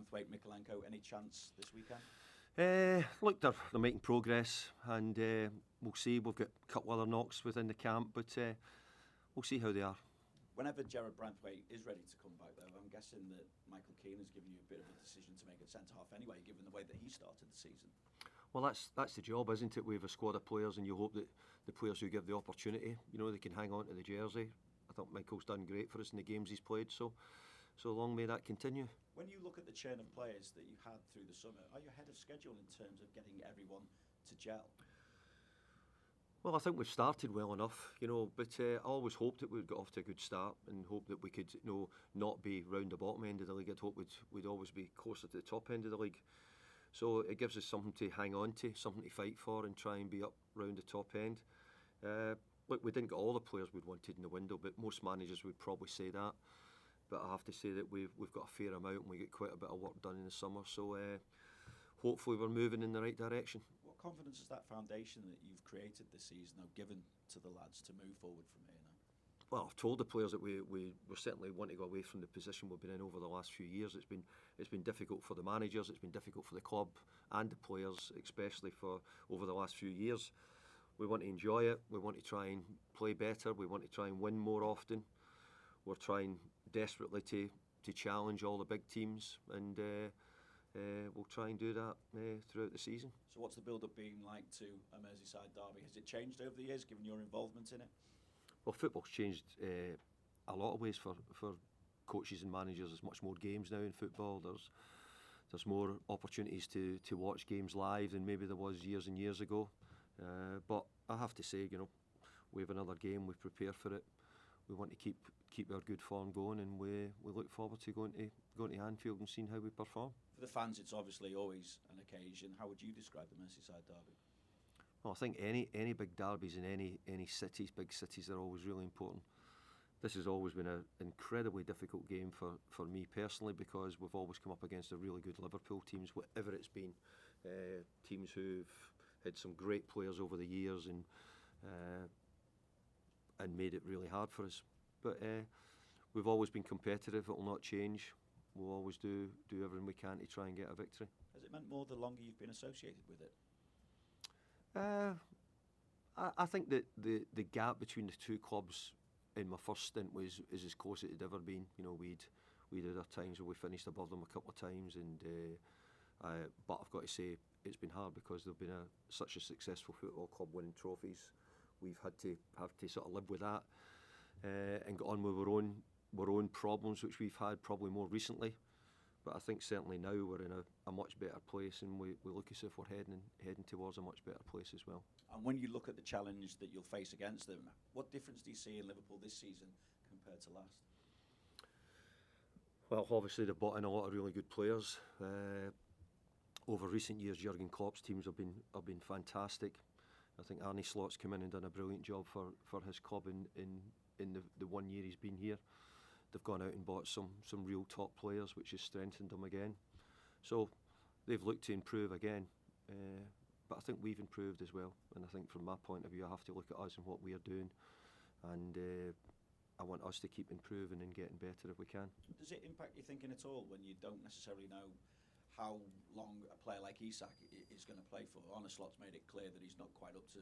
Branthwaite, Mikolenko, any chance this weekend? Look, they're making progress, and we'll see. We've got a couple other knocks within the camp, but we'll see how they are. Whenever Gerard Branthwaite is ready to come back, though, I'm guessing that Michael Keane has given you a bit of a decision to make at centre-half anyway, given the way that he started the season. Well, that's the job, isn't it? We have a squad of players, and you hope that the players who give the opportunity, they can hang on to the jersey. I thought Michael's done great for us in the games he's played, so long may that continue. When you look at the churn of players that you had through the summer, are you ahead of schedule in terms of getting everyone to gel? Well, I think we've started well enough, but I always hoped that we'd got off to a good start and hoped that we could, not be round the bottom end of the league. I'd hope we'd always be closer to the top end of the league. So it gives us something to hang on to, something to fight for, and try and be up round the top end. Look, we didn't get all the players we'd wanted in the window, but most managers would probably say that. But I have to say that we've got a fair amount, and we get quite a bit of work done in the summer. So hopefully we're moving in the right direction. What confidence is that foundation that you've created this season now given to the lads to move forward from here now? Well, I've told the players that we certainly want to go away from the position we've been in over the last few years. It's been difficult for the managers, it's been difficult for the club and the players, especially for over the last few years. We want to enjoy it, we want to try and play better, we want to try and win more often. We're trying desperately to challenge all the big teams, and we'll try and do that throughout the season. So what's the build-up been like to a Merseyside derby? Has it changed over the years, given your involvement in it? Well, football's changed a lot of ways for coaches and managers. There's much more games now in football. There's more opportunities to watch games live than maybe there was years and years ago. But I have to say, we have another game. We prepare for it. We want to keep our good form going, and we look forward to going to Anfield and seeing how we perform. For the fans, it's obviously always an occasion. How would you describe the Merseyside derby? Well, I think any big derbies in any cities, big cities, are always really important. This has always been an incredibly difficult game for me personally, because we've always come up against a really good Liverpool teams, whatever it's been. Teams who've had some great players over the years and made it really hard for us. But we've always been competitive. It will not change. We'll always do everything we can to try and get a victory. Has it meant more the longer you've been associated with it? I think that the gap between the two clubs in my first stint is as close as it had ever been. We'd had our times where we finished above them a couple of times, but I've got to say it's been hard because they've been such a successful football club, winning trophies. We've had to sort of live with that and get on with our own problems, which we've had probably more recently. But I think certainly now we're in a much better place, and we look as if we're heading towards a much better place as well. And when you look at the challenge that you'll face against them, what difference do you see in Liverpool this season compared to last? Well, obviously they've brought in a lot of really good players. Over recent years, Jurgen Klopp's teams have been fantastic. I think Arne Slot's come in and done a brilliant job for his club in the 1 year he's been here. They've gone out and bought some real top players, which has strengthened them again. So they've looked to improve again. But I think we've improved as well. And I think from my point of view, I have to look at us and what we are doing. And I want us to keep improving and getting better if we can. Does it impact your thinking at all when you don't necessarily know how long a player like Isak is going to play for? Arne Slot's made it clear that he's not quite up to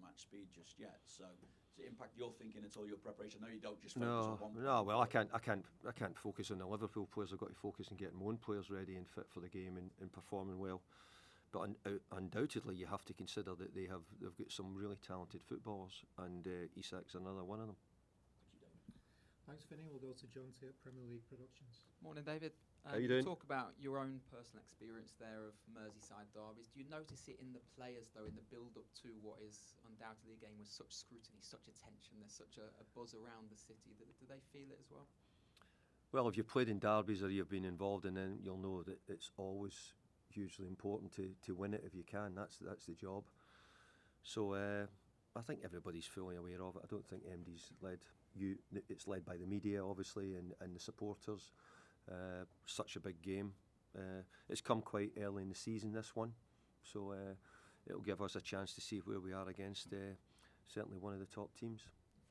match speed just yet. So does it impact your thinking at all, your preparation? No, you don't just focus on one player. No, well, I can't focus on the Liverpool players. I've got to focus on getting my own players ready and fit for the game and performing well. But undoubtedly, you have to consider that they've got some really talented footballers, and Isak's another one of them. Thank you, David. Thanks, Vinny. We'll go to John T at Premier League Productions. Morning, David. How you doing? Talk about your own personal experience there of Merseyside derbies. Do you notice it in the players, though, in the build-up to what is undoubtedly a game with such scrutiny, such attention, there's such a buzz around the city? Do they feel it as well? Well, if you've played in derbies or you've been involved in them, you'll know that it's always hugely important to win it if you can. That's the job. So I think everybody's fully aware of it. I don't think MD's led. It's led by the media, obviously, and the supporters. Such a big game. It's come quite early in the season, this one, so it'll give us a chance to see where we are against certainly one of the top teams.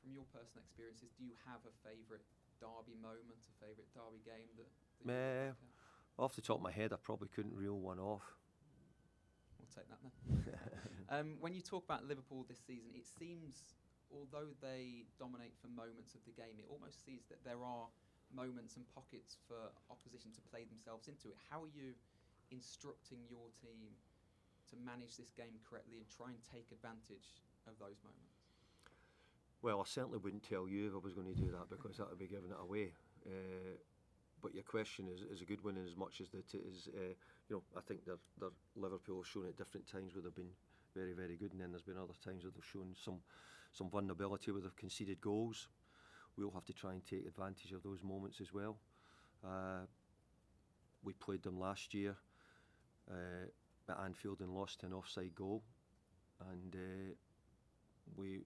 From your personal experiences, do you have a favourite derby moment, a favourite derby game that Off the top of my head, I probably couldn't reel one off. We'll take that then. When you talk about Liverpool this season, it seems, although they dominate for moments of the game, it almost seems that there are moments and pockets for opposition to play themselves into it. How are you instructing your team to manage this game correctly and try and take advantage of those moments? Well, I certainly wouldn't tell you if I was going to do that, because that would be giving it away. But your question is a good one, in as much as that it is, I think they're Liverpool have shown at different times where they've been very, very good, and then there's been other times where they've shown some vulnerability where they've conceded goals. We'll have to try and take advantage of those moments as well. We played them last year at Anfield and lost an offside goal, and we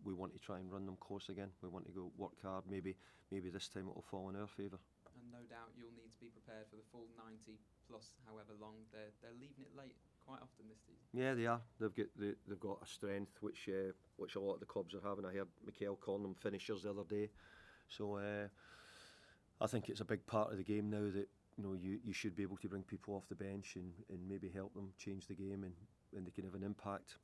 want to try and run them close again. We want to go work hard. Maybe this time it will fall in our favour. And no doubt you'll need to be prepared for the full 90 plus however long. They're leaving it late quite often this season. Yeah, they are. They've got a strength which a lot of the clubs are having. I heard Mikel calling them finishers the other day. So I think it's a big part of the game now that you should be able to bring people off the bench and maybe help them change the game, and they can have an impact.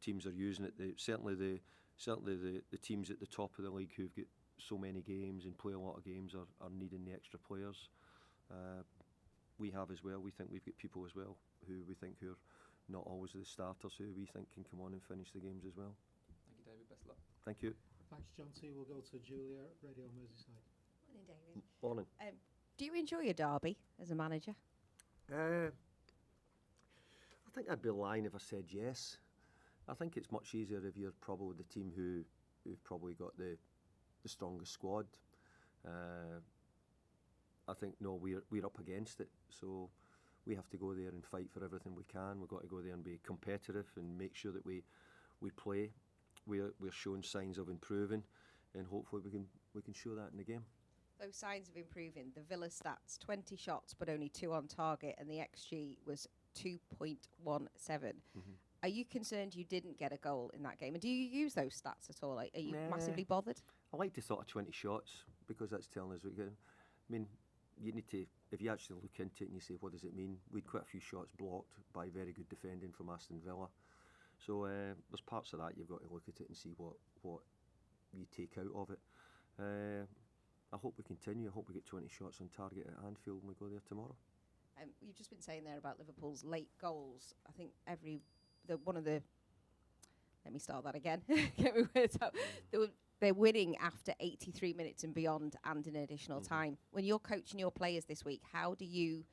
Teams are using it. Certainly the teams at the top of the league who've got so many games and play a lot of games are needing the extra players. We have as well. We think we've got people as well who are not always the starters, who we think can come on and finish the games as well. Thank you, David. Best luck. Thank you. Thanks, Johnsy. We'll go to Julia, Radio Merseyside. Morning, David. Morning. Do you enjoy a derby as a manager? I think I'd be lying if I said yes. I think it's much easier if you're probably the team who've probably got the strongest squad. I think we're up against it, so we have to go there and fight for everything we can. We've got to go there and be competitive and make sure that we play. We're showing signs of improving, and hopefully we can show that in the game. Those signs of improving. The Villa stats: 20 shots but only 2 on target, and the XG was 2.17. Are you concerned you didn't get a goal in that game? And do you use those stats at all? Are you massively bothered? I like the thought of 20 shots, because that's telling us we get. I mean, you need to, if you actually look into it and you say, what does it mean? We had quite a few shots blocked by very good defending from Aston Villa. So there's parts of that you've got to look at it and see what you take out of it. I hope we continue. I hope we get 20 shots on target at Anfield when we go there tomorrow. You've just been saying there about Liverpool's late goals. I think let me start that again. Get my words out. They're winning after 83 minutes and beyond, and in additional time. When you're coaching your players this week, how do you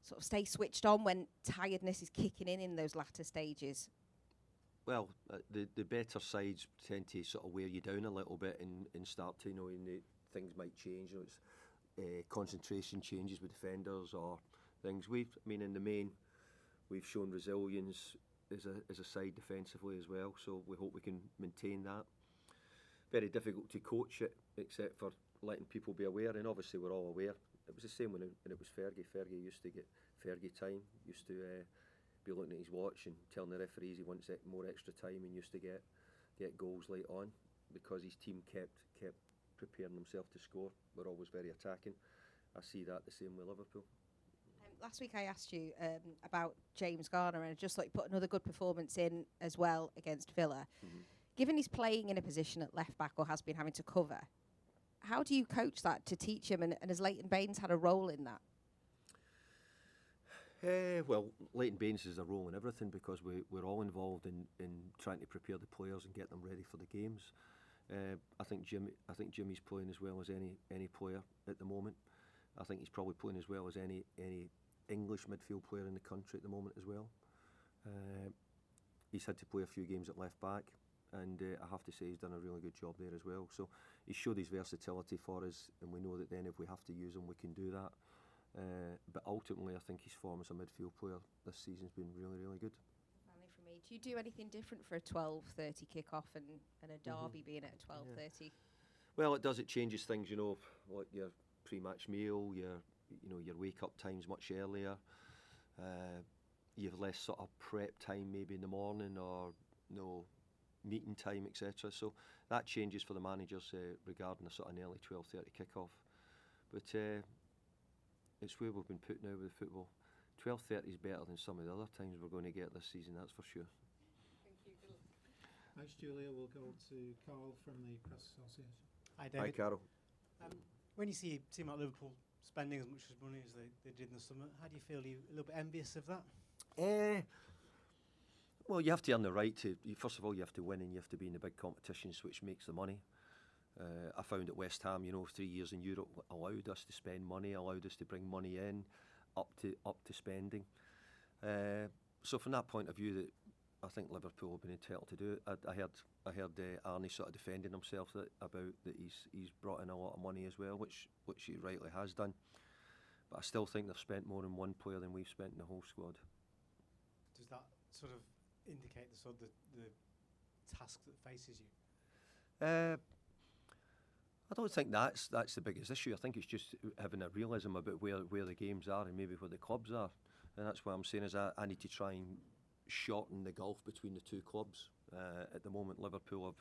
sort of stay switched on when tiredness is kicking in those latter stages? Well, the better sides tend to sort of wear you down a little bit and start to, things might change. It's concentration changes with defenders or things. In the main, we've shown resilience as a side defensively as well. So we hope we can maintain that. Very difficult to coach it, except for letting people be aware, and obviously we're all aware. It was the same when it was Fergie. Fergie used to get Fergie time, used to be looking at his watch and telling the referees he wants more extra time, and used to get goals late on because his team kept preparing themselves to score. We're always very attacking. I see that the same with Liverpool. Last week I asked you about James Garner, and I just like put another good performance in as well against Villa. Given he's playing in a position at left back, or has been having to cover, how do you coach that to teach him? And has Leighton Baines had a role in that? Well, Leighton Baines has a role in everything, because we're all involved in trying to prepare the players and get them ready for the games. I think Jimmy's playing as well as any player at the moment. I think he's probably playing as well as any English midfield player in the country at the moment as well. He's had to play a few games at left back, and I have to say he's done a really good job there as well. So he's showed his versatility for us, and we know that then if we have to use him, we can do that. But ultimately, I think his form as a midfield player this season's been really, really good. Finally from me, do you do anything different for a 12:30 kick-off and a derby being at a 12:30? Well, it does. It changes things, like your pre-match meal, your wake-up times much earlier. You have less sort of prep time maybe in the morning, or meeting time, etc. So that changes for the managers regarding a sort of an early 12:30 kick-off. But it's where we've been put now with football. 12:30 is better than some of the other times we're going to get this season, that's for sure. Thank you. Good luck. Thanks, Julia. We'll go to Carl from the Press Association. Hi, Hi, David. Carol. When you see a team like Liverpool spending as much money as they did in the summer, how do you feel? Are you a little bit envious of that? Well, you have to earn the right to. First of all, you have to win, and you have to be in the big competitions, which makes the money. I found at West Ham, 3 years in Europe allowed us to spend money, allowed us to bring money in, up to spending. So from that point of view, that I think Liverpool have been entitled to do it. I heard Arnie sort of defending himself about that he's brought in a lot of money as well, which he rightly has done. But I still think they've spent more in one player than we've spent in the whole squad. Does that sort of indicate the task that faces you? I don't think that's the biggest issue. I think it's just having a realism about where the games are and maybe where the clubs are. And that's what I'm saying is I need to try and shorten the gulf between the two clubs. At the moment, Liverpool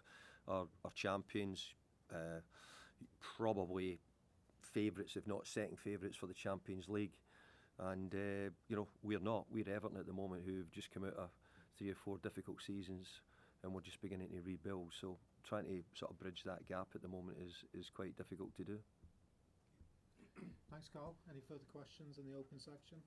are champions, probably favourites, if not second favourites for the Champions League. And we're not. We're Everton at the moment, who've just come out of 3 or 4 difficult seasons, and we're just beginning to rebuild. So trying to sort of bridge that gap at the moment is quite difficult to do. Thanks, Carl. Any further questions in the open section?